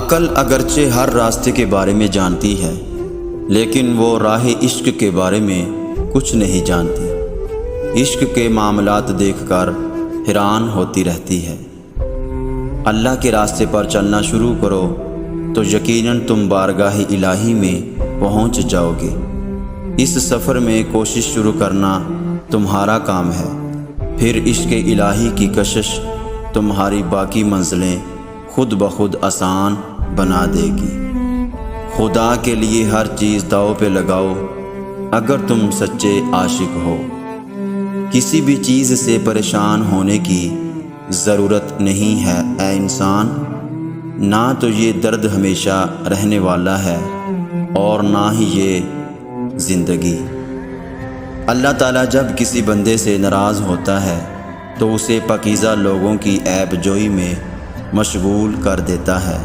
عقل اگرچہ ہر راستے کے بارے میں جانتی ہے، لیکن وہ راہ عشق کے بارے میں کچھ نہیں جانتی۔ عشق کے معاملات دیکھ کر حیران ہوتی رہتی ہے۔ اللہ کے راستے پر چلنا شروع کرو تو یقیناً تم بارگاہ الہی میں پہنچ جاؤ گے۔ اس سفر میں کوشش شروع کرنا تمہارا کام ہے، پھر عشق الہی کی کشش تمہاری باقی منزلیں خود بخود آسان بنا دے گی۔ خدا کے لیے ہر چیز داؤ پہ لگاؤ اگر تم سچے عاشق ہو۔ کسی بھی چیز سے پریشان ہونے کی ضرورت نہیں ہے اے انسان، نہ تو یہ درد ہمیشہ رہنے والا ہے اور نہ ہی یہ زندگی۔ اللہ تعالیٰ جب کسی بندے سے ناراض ہوتا ہے تو اسے پاکیزہ لوگوں کی عیب جوئی میں مشغول کر دیتا ہے۔